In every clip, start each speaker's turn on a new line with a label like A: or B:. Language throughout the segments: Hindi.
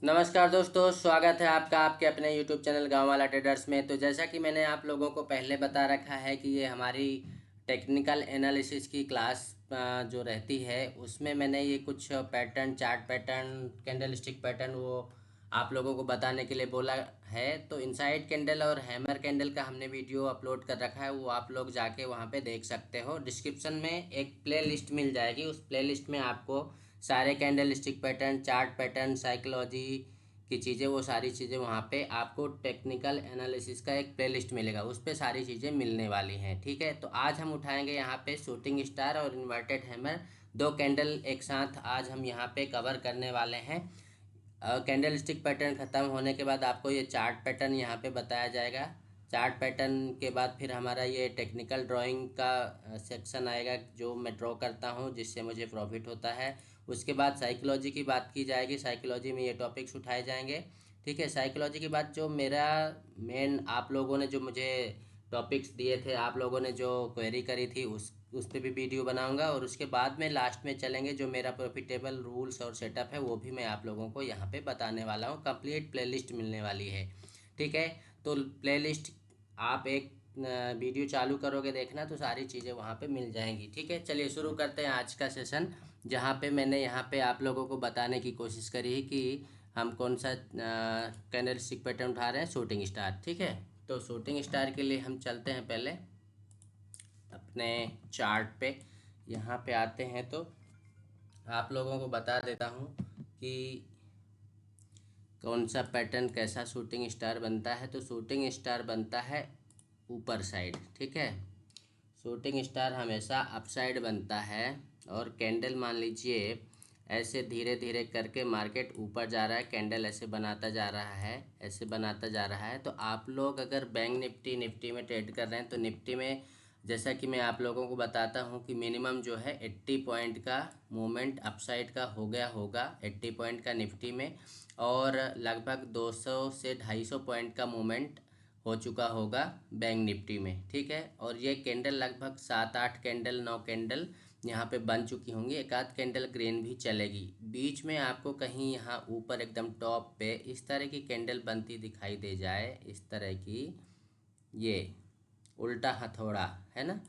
A: नमस्कार दोस्तों, स्वागत है आपका आपके अपने YouTube चैनल गांव वाला ट्रेडर्स में। तो जैसा कि मैंने आप लोगों को पहले बता रखा है कि ये हमारी टेक्निकल एनालिसिस की क्लास जो रहती है उसमें मैंने ये कुछ pattern, chart pattern, candlestick pattern वो आप लोगों को बताने के लिए बोला है। तो इनसाइड कैंडल और हैमर कैंडल का हमने वीडियो अपलोड कर रखा है, वो आप लोग जाके वहाँ पे देख सकते हो। डिस्क्रिप्शन में एक प्ले लिस्ट मिल जाएगी, उस प्ले लिस्ट में आपको सारे candle stick pattern, chart pattern, psychology की चीज़ें, वो सारी चीज़ें वहाँ पे आपको टेक्निकल एनालिसिस का एक प्लेलिस्ट मिलेगा, उस पे सारी चीज़ें मिलने वाली हैं। ठीक है, तो आज हम उठाएंगे यहाँ पे शूटिंग स्टार और इन्वर्टेड हैमर, दो कैंडल एक साथ आज हम यहाँ पे कवर करने वाले हैं। कैंडल स्टिक पैटर्न ख़त्म होने के बाद आपको ये चार्ट पैटर्न यहाँ पे बताया जाएगा। चार्ट पैटर्न के बाद फिर हमारा ये टेक्निकल ड्राइंग का सेक्शन आएगा, जो मैं ड्रॉ करता हूँ जिससे मुझे प्रॉफिट होता है। उसके बाद साइकोलॉजी की बात की जाएगी, साइकोलॉजी में ये टॉपिक्स उठाए जाएंगे। ठीक है, साइकोलॉजी के बाद जो मेरा मेन, आप लोगों ने जो मुझे टॉपिक्स दिए थे, आप लोगों ने जो क्वेरी करी थी, उस पर भी वीडियो बनाऊंगा। और उसके बाद में लास्ट में चलेंगे, जो मेरा प्रॉफिटेबल रूल्स और सेटअप है वो भी मैं आप लोगों को यहाँ पे बताने वाला हूँ। कंप्लीट प्लेलिस्ट मिलने वाली है। ठीक है, तो प्लेलिस्ट आप एक वीडियो चालू करोगे देखना तो सारी चीज़ें वहाँ पे मिल जाएंगी। ठीक है, चलिए शुरू करते हैं आज का सेशन, जहाँ पे मैंने यहाँ पे आप लोगों को बताने की कोशिश करी है कि हम कौन सा कैंडल स्टिक पैटर्न उठा रहे हैं, शूटिंग स्टार। ठीक है, तो शूटिंग स्टार के लिए हम चलते हैं पहले अपने चार्ट पे। यहाँ पे आते हैं तो आप लोगों को बता देता हूँ कि कौन सा पैटर्न कैसा शूटिंग स्टार बनता है। तो शूटिंग स्टार बनता है ऊपर साइड। ठीक है, शूटिंग स्टार हमेशा अप साइड बनता है। और कैंडल मान लीजिए ऐसे धीरे धीरे करके मार्केट ऊपर जा रहा है, कैंडल ऐसे बनाता जा रहा है, ऐसे बनाता जा रहा है। तो आप लोग अगर बैंक निफ्टी में ट्रेड कर रहे हैं तो निफ्टी में जैसा कि मैं आप लोगों को बताता हूं कि मिनिमम जो है 80 पॉइंट का मूवमेंट अपसाइड का हो गया होगा 80 पॉइंट का निफ्टी में, और लगभग 200 से 250 पॉइंट का मूवमेंट हो चुका होगा बैंक निफ्टी में। ठीक है, और ये कैंडल लगभग 7-8 कैंडल, 9 कैंडल यहाँ पे बन चुकी होंगी, एक आध कैंडल ग्रीन भी चलेगी। बीच में आपको कहीं यहाँ ऊपर एकदम टॉप पे इस तरह की कैंडल बनती दिखाई दे जाए, इस तरह की, ये उल्टा हथौड़ा है ना।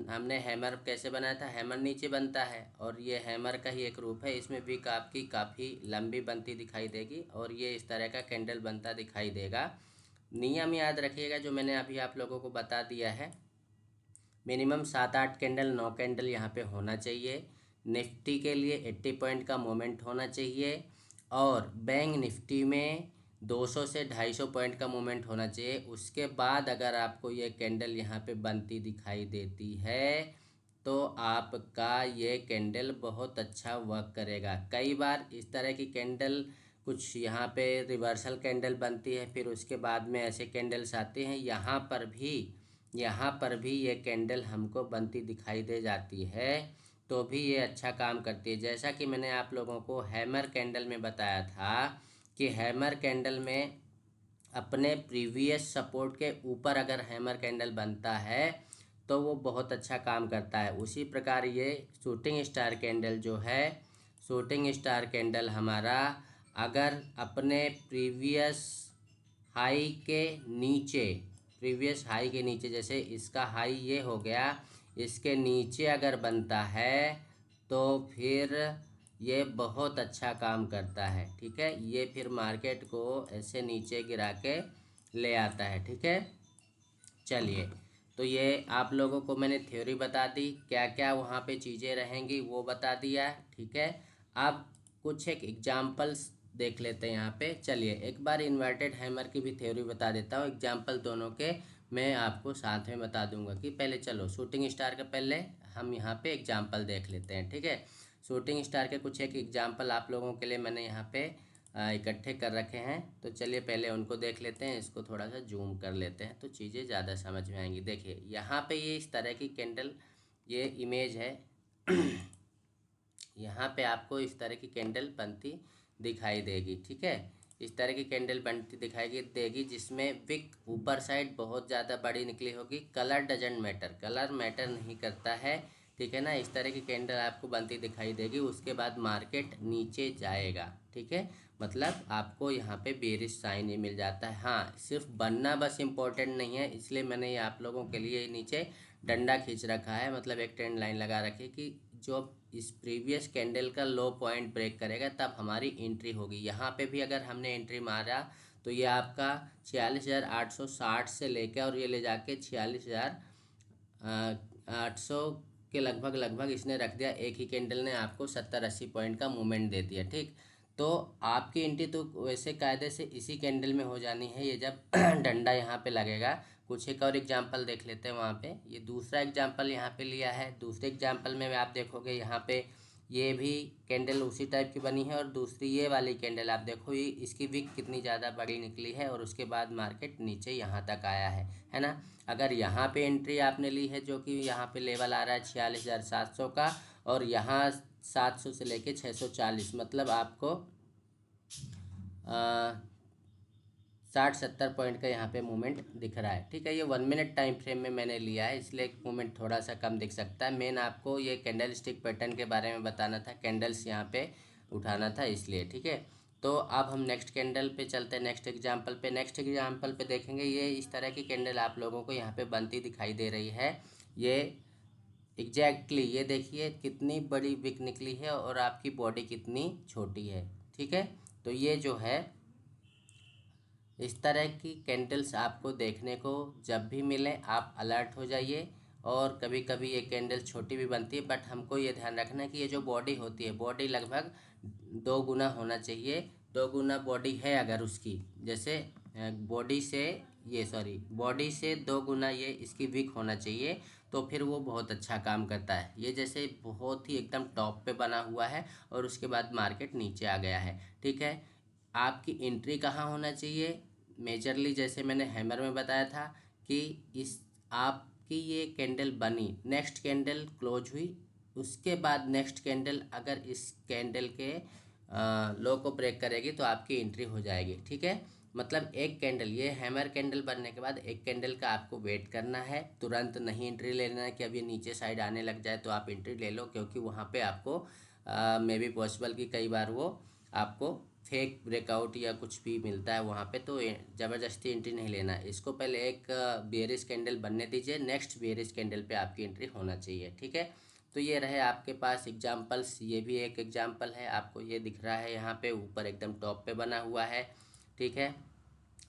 A: हमने हैमर कैसे बनाया था, हैमर नीचे बनता है और ये हैमर का ही एक रूप है। इसमें भी आपकी काफ़ी लंबी बनती दिखाई देगी और ये इस तरह का कैंडल बनता दिखाई देगा। नियम याद रखिएगा जो मैंने अभी आप लोगों को बता दिया है, मिनिमम 7-8 कैंडल, 9 कैंडल यहाँ पे होना चाहिए। निफ्टी के लिए 80 पॉइंट का मोमेंट होना चाहिए और बैंक निफ्टी में 200 से 250 पॉइंट का मोमेंट होना चाहिए। उसके बाद अगर आपको ये कैंडल यहाँ पे बनती दिखाई देती है तो आपका ये कैंडल बहुत अच्छा वर्क करेगा। कई बार इस तरह की कैंडल कुछ यहाँ पे रिवर्सल कैंडल बनती है, फिर उसके बाद में ऐसे कैंडल्स आते हैं। यहाँ पर भी ये कैंडल हमको बनती दिखाई दे जाती है, तो भी ये अच्छा काम करती है। जैसा कि मैंने आप लोगों को हैमर कैंडल में बताया था कि हैमर कैंडल में अपने प्रीवियस सपोर्ट के ऊपर अगर हैमर कैंडल बनता है तो वो बहुत अच्छा काम करता है। उसी प्रकार ये शूटिंग स्टार कैंडल जो है, शूटिंग स्टार कैंडल हमारा अगर अपने प्रीवियस हाई के नीचे, जैसे इसका हाई ये हो गया, इसके नीचे अगर बनता है तो फिर ये बहुत अच्छा काम करता है। ठीक है, ये फिर मार्केट को ऐसे नीचे गिरा के ले आता है। ठीक है, चलिए, तो ये आप लोगों को मैंने थ्योरी बता दी, क्या क्या वहाँ पे चीज़ें रहेंगी वो बता दिया। ठीक है, अब कुछ एक एग्जाम्पल्स देख लेते हैं यहाँ पे। चलिए एक बार इन्वर्टेड हैमर की भी थ्योरी बता देता हूँ, एग्जाम्पल दोनों के मैं आपको साथ में बता दूंगा। कि पहले चलो शूटिंग स्टार का पहले हम यहाँ पे एग्जाम्पल देख लेते हैं। ठीक है, शूटिंग स्टार के कुछ एक एग्जाम्पल आप लोगों के लिए मैंने यहाँ पे इकट्ठे कर रखे हैं। तो चलिए पहले उनको देख लेते हैं। इसको थोड़ा सा जूम कर लेते हैं तो चीज़ें ज़्यादा समझ में आएंगी। देखिए यहाँ पे ये इस तरह की कैंडल, ये इमेज है यहाँ पे आपको इस तरह की कैंडल बनती दिखाई देगी। ठीक है, इस तरह की कैंडल बनती दिखाई देगी जिसमें विक ऊपर साइड बहुत ज़्यादा बड़ी निकली होगी। Colour doesn't matter, colour matter नहीं करता है। ठीक है ना। इस तरह की कैंडल आपको बनती दिखाई देगी, उसके बाद मार्केट नीचे जाएगा, ठीक है। मतलब आपको यहाँ पे बेरिश साइन ही मिल जाता है। हाँ, सिर्फ बनना बस इम्पोर्टेंट नहीं है, इसलिए मैंने ये आप लोगों के लिए नीचे डंडा खींच रखा है, मतलब एक ट्रेंड लाइन लगा रखी है कि जो इस प्रीवियस कैंडल का लो पॉइंट ब्रेक करेगा तब हमारी एंट्री होगी। यहाँ पे भी अगर हमने एंट्री मारा तो ये आपका 46,860 से लेकर और ये ले जाके 46,800 के लगभग इसने रख दिया। एक ही कैंडल ने आपको 70-80 पॉइंट का मूवमेंट दे दिया, ठीक। तो आपकी एंट्री तो वैसे कायदे से इसी कैंडल में हो जानी है, ये जब डंडा यहाँ पे लगेगा। कुछ एक और एग्जांपल देख लेते हैं वहाँ पे। ये दूसरा एग्जांपल यहाँ पे लिया है। दूसरे एग्जांपल में आप देखोगे यहाँ पे ये भी कैंडल उसी टाइप की बनी है, और दूसरी ये वाली कैंडल आप देखो, ये इसकी विक कितनी ज़्यादा बड़ी निकली है, और उसके बाद मार्केट नीचे यहाँ तक आया है ना। अगर यहाँ पे एंट्री आपने ली है, जो कि यहाँ पे लेवल आ रहा है 46,700 का, और यहाँ 700 से लेके 640, मतलब आपको 60-70 पॉइंट का यहाँ पे मूवमेंट दिख रहा है, ठीक है। ये 1 मिनट टाइम फ्रेम में मैंने लिया है, इसलिए मूवमेंट थोड़ा सा कम दिख सकता है। मेन आपको ये कैंडल स्टिक पैटर्न के बारे में बताना था, कैंडल्स यहाँ पे उठाना था, इसलिए, ठीक है। तो अब हम नेक्स्ट कैंडल पे चलते हैं, नेक्स्ट एग्जांपल पे। नेक्स्ट एग्जांपल पे देखेंगे, ये इस तरह की कैंडल आप लोगों को यहाँ पे बनती दिखाई दे रही है। ये एग्जैक्टली ये देखिए कितनी बड़ी विक निकली है और आपकी बॉडी कितनी छोटी है, ठीक है। तो ये जो है इस तरह की कैंडल्स आपको देखने को जब भी मिले आप अलर्ट हो जाइए। और कभी कभी ये कैंडल छोटी भी बनती है, बट हमको ये ध्यान रखना है कि ये जो बॉडी होती है, बॉडी लगभग 2 गुना होना चाहिए। 2 गुना बॉडी है अगर उसकी, जैसे बॉडी से बॉडी से 2 गुना ये इसकी विक होना चाहिए, तो फिर वो बहुत अच्छा काम करता है। ये जैसे बहुत ही एकदम टॉप पे बना हुआ है और उसके बाद मार्केट नीचे आ गया है, ठीक है। आपकी एंट्री कहाँ होना चाहिए, मेजरली जैसे मैंने हैमर में बताया था कि इस आपकी ये कैंडल बनी, नेक्स्ट कैंडल क्लोज हुई, उसके बाद नेक्स्ट कैंडल अगर इस कैंडल के लो को ब्रेक करेगी तो आपकी एंट्री हो जाएगी, ठीक है। मतलब एक कैंडल, ये हैमर कैंडल बनने के बाद एक कैंडल का आपको वेट करना है, तुरंत नहीं एंट्री लेना है कि अब ये नीचे साइड आने लग जाए तो आप एंट्री ले लो, क्योंकि वहाँ पे आपको मे बी पॉसिबल कि कई बार वो आपको फेक ब्रेकआउट या कुछ भी मिलता है वहाँ पे, तो ज़बरदस्ती एंट्री नहीं लेना। इसको पहले एक बेयरिश कैंडल बनने दीजिए, नेक्स्ट बेयरिश कैंडल पे आपकी एंट्री होना चाहिए, ठीक है। तो ये रहे आपके पास एग्जांपल्स। ये भी एक एग्जांपल है, आपको ये दिख रहा है यहाँ पे ऊपर एकदम टॉप पे बना हुआ है, ठीक है।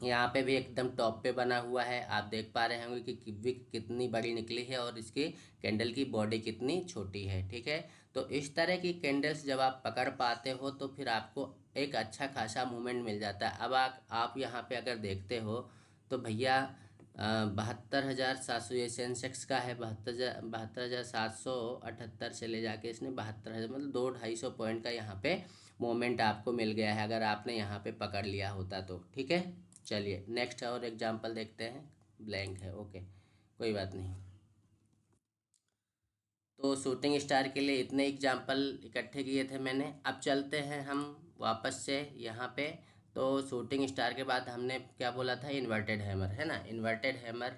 A: यहाँ पे भी एकदम टॉप पे बना हुआ है, आप देख पा रहे होंगे कि विक कितनी बड़ी निकली है और इसकी कैंडल की बॉडी कितनी छोटी है, ठीक है। तो इस तरह की कैंडल्स जब आप पकड़ पाते हो तो फिर आपको एक अच्छा खासा मूवमेंट मिल जाता है। अब आप यहाँ पे अगर देखते हो तो भैया 72,700 ये सेंसेक्स का है, 72,778 से ले जाके इसने 72,000, मतलब 200-250 पॉइंट का यहाँ पे मोमेंट आपको मिल गया है, अगर आपने यहाँ पे पकड़ लिया होता तो, ठीक है। चलिए नेक्स्ट और एग्जांपल देखते हैं। ब्लैंक है, ओके, कोई बात नहीं। तो शूटिंग स्टार के लिए इतने एग्जांपल इकट्ठे किए थे मैंने। अब चलते हैं हम वापस से यहाँ पे। तो शूटिंग स्टार के बाद हमने क्या बोला था, इन्वर्टेड हैमर, है ना। इन्वर्टेड हैमर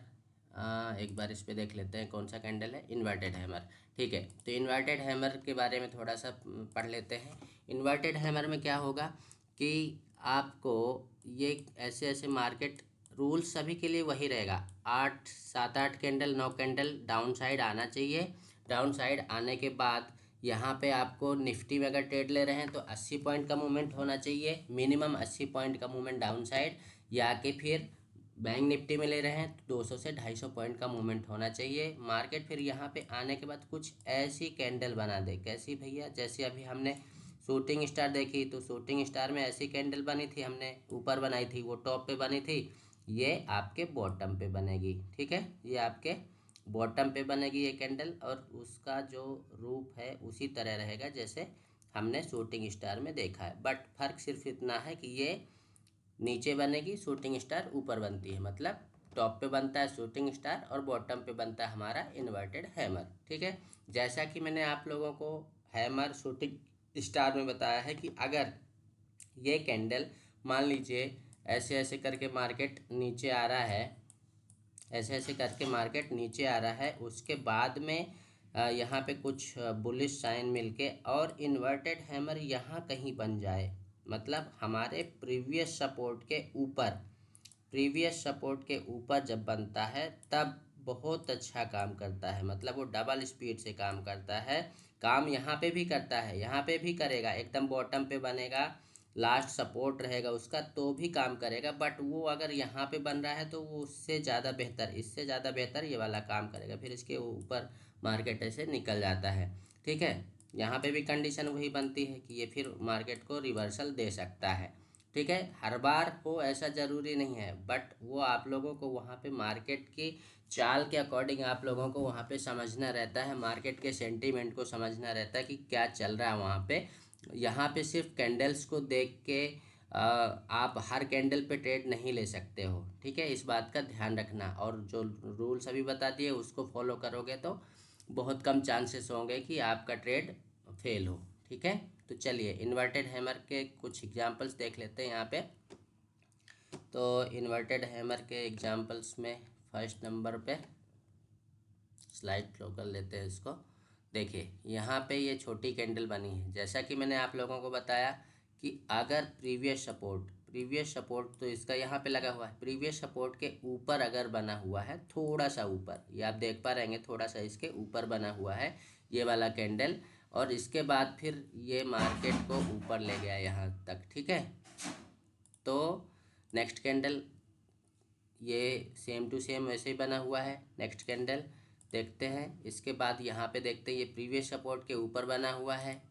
A: एक बार इस पे देख लेते हैं कौन सा कैंडल है, इन्वर्टेड हैमर, ठीक है। तो इन्वर्टेड हैमर के बारे में थोड़ा सा पढ़ लेते हैं। इन्वर्टेड हैमर में क्या होगा कि आपको ये ऐसे ऐसे मार्केट रूल सभी के लिए वही रहेगा, 7-8 कैंडल 9 कैंडल डाउन साइड आना चाहिए। डाउन साइड आने के बाद यहाँ पे आपको निफ्टी में अगर ट्रेड ले रहे हैं तो 80 पॉइंट का मूवमेंट होना चाहिए, मिनिमम 80 पॉइंट का मूवमेंट डाउन साइड, या कि फिर बैंक निफ्टी में ले रहे हैं तो 200 से 250 पॉइंट का मूवमेंट होना चाहिए। मार्केट फिर यहाँ पे आने के बाद कुछ ऐसी कैंडल बना दे, कैसी भैया, जैसे अभी हमने शूटिंग स्टार देखी, तो शूटिंग स्टार में ऐसी कैंडल बनी थी, हमने ऊपर बनाई थी, वो टॉप पे बनी थी, ये आपके बॉटम पे बनेगी, ठीक है। ये आपके बॉटम पे बनेगी ये कैंडल, और उसका जो रूप है उसी तरह रहेगा जैसे हमने शूटिंग स्टार में देखा है, बट फर्क सिर्फ इतना है कि ये नीचे बनेगी, शूटिंग स्टार ऊपर बनती है। मतलब टॉप पे बनता है शूटिंग स्टार और बॉटम पे बनता है हमारा इन्वर्टेड हैमर, ठीक है। जैसा कि मैंने आप लोगों को हैमर शूटिंग स्टार में बताया है कि अगर ये कैंडल मान लीजिए ऐसे ऐसे करके मार्केट नीचे आ रहा है, ऐसे ऐसे करके मार्केट नीचे आ रहा है, उसके बाद में यहाँ पे कुछ बुलिश साइन मिलके और इन्वर्टेड हैमर यहाँ कहीं बन जाए, मतलब हमारे प्रीवियस सपोर्ट के ऊपर जब बनता है तब बहुत अच्छा काम करता है, मतलब वो डबल स्पीड से काम करता है। काम यहाँ पे भी करता है, यहाँ पे भी करेगा, एकदम बॉटम पे बनेगा, लास्ट सपोर्ट रहेगा उसका तो भी काम करेगा, बट वो अगर यहाँ पे बन रहा है तो वो उससे ज़्यादा बेहतर, इससे ज़्यादा बेहतर ये वाला काम करेगा, फिर इसके ऊपर मार्केट ऐसे निकल जाता है। ठीक है, यहाँ पे भी कंडीशन वही बनती है कि ये फिर मार्केट को रिवर्सल दे सकता है। ठीक है, हर बार हो ऐसा ज़रूरी नहीं है, बट वो आप लोगों को वहाँ पे मार्केट की चाल के अकॉर्डिंग आप लोगों को वहाँ पे समझना रहता है, मार्केट के सेंटीमेंट को समझना रहता है कि क्या चल रहा है वहाँ पे। यहाँ पे सिर्फ कैंडल्स को देख के आप हर कैंडल पे ट्रेड नहीं ले सकते हो। ठीक है, इस बात का ध्यान रखना, और जो रूल्स अभी बता दिए उसको फॉलो करोगे तो बहुत कम चांसेस होंगे कि आपका ट्रेड फेल हो। ठीक है, तो चलिए इन्वर्टेड हैमर के कुछ एग्जांपल्स देख लेते हैं यहाँ पे। तो इन्वर्टेड हैमर के एग्जांपल्स में फर्स्ट नंबर पे स्लाइड फ्लो कर लेते हैं इसको। देखिए यहाँ पे ये छोटी कैंडल बनी है, जैसा कि मैंने आप लोगों को बताया कि अगर प्रीवियस सपोर्ट तो इसका यहाँ पे लगा हुआ है, प्रीवियस सपोर्ट के ऊपर अगर बना हुआ है, थोड़ा सा ऊपर, ये आप देख पा रहेंगे, थोड़ा सा इसके ऊपर बना हुआ है ये वाला कैंडल, और इसके बाद फिर ये मार्केट को ऊपर ले गया यहाँ तक। ठीक है, तो नेक्स्ट कैंडल ये सेम टू सेम वैसे ही बना हुआ है। नेक्स्ट कैंडल देखते हैं, इसके बाद यहाँ पे देखते हैं ये प्रीवियस सपोर्ट के ऊपर बना हुआ है।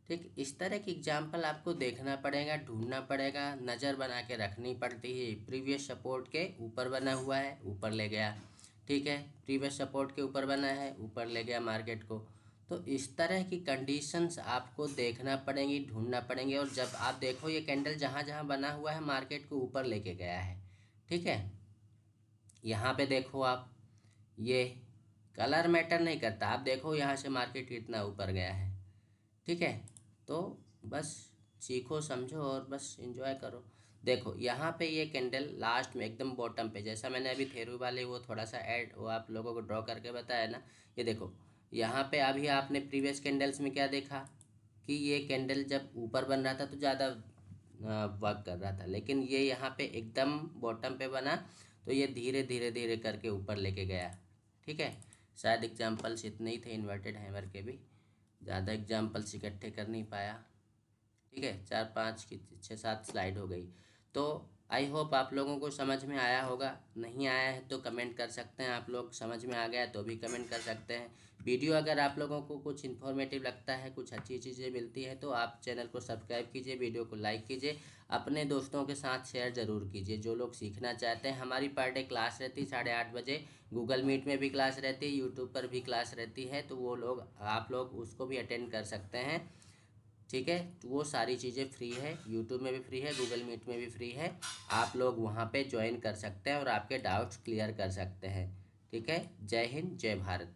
A: ठीक, इस तरह की एग्जांपल आपको देखना पड़ेगा, ढूंढना पड़ेगा, नज़र बना के रखनी पड़ती है। प्रीवियस सपोर्ट के ऊपर बना हुआ है, ऊपर ले गया। ठीक है, प्रीवियस सपोर्ट के ऊपर बना है, ऊपर ले गया मार्केट को। तो इस तरह की कंडीशंस आपको देखना पड़ेंगी, ढूंढना पड़ेंगे, और जब आप देखो ये कैंडल जहाँ जहाँ बना हुआ है मार्केट को ऊपर लेके गया है। ठीक है, यहाँ पे देखो आप, ये कलर मैटर नहीं करता, आप देखो यहाँ से मार्केट कितना ऊपर गया है। ठीक है, तो बस सीखो समझो और बस एंजॉय करो। देखो यहाँ पे ये कैंडल लास्ट में एकदम बॉटम पे, जैसा मैंने अभी थेरू वाले वो थोड़ा सा ऐड वो आप लोगों को ड्रॉ करके बताया ना, ये देखो यहाँ पे अभी आपने प्रीवियस कैंडल्स में क्या देखा कि ये कैंडल जब ऊपर बन रहा था तो ज़्यादा वर्क कर रहा था, लेकिन ये यहाँ पे एकदम बॉटम पे बना तो ये धीरे धीरे धीरे करके ऊपर लेके गया। ठीक है, शायद एग्जांपल्स इतने ही थे इन्वर्टेड हैमर के भी, ज़्यादा एग्जांपल्स इकट्ठे कर नहीं पाया। ठीक है, 4 5 की 6 7 स्लाइड हो गई। तो आई होप आप लोगों को समझ में आया होगा, नहीं आया है तो कमेंट कर सकते हैं आप लोग, समझ में आ गया तो भी कमेंट कर सकते हैं। वीडियो अगर आप लोगों को कुछ इन्फॉर्मेटिव लगता है, कुछ अच्छी चीज़ें मिलती हैं तो आप चैनल को सब्सक्राइब कीजिए, वीडियो को लाइक कीजिए, अपने दोस्तों के साथ शेयर ज़रूर कीजिए जो लोग सीखना चाहते हैं। हमारी पर डे क्लास रहती है 8:30 बजे, गूगल मीट में भी क्लास रहती है, यूट्यूब पर भी क्लास रहती है, तो वो लोग आप लोग उसको भी अटेंड कर सकते हैं। ठीक है, तो वो सारी चीज़ें फ्री है, यूट्यूब में भी फ्री है, गूगल मीट में भी फ्री है, आप लोग वहाँ पे ज्वाइन कर सकते हैं और आपके डाउट्स क्लियर कर सकते हैं। ठीक है, जय हिंद जय भारत।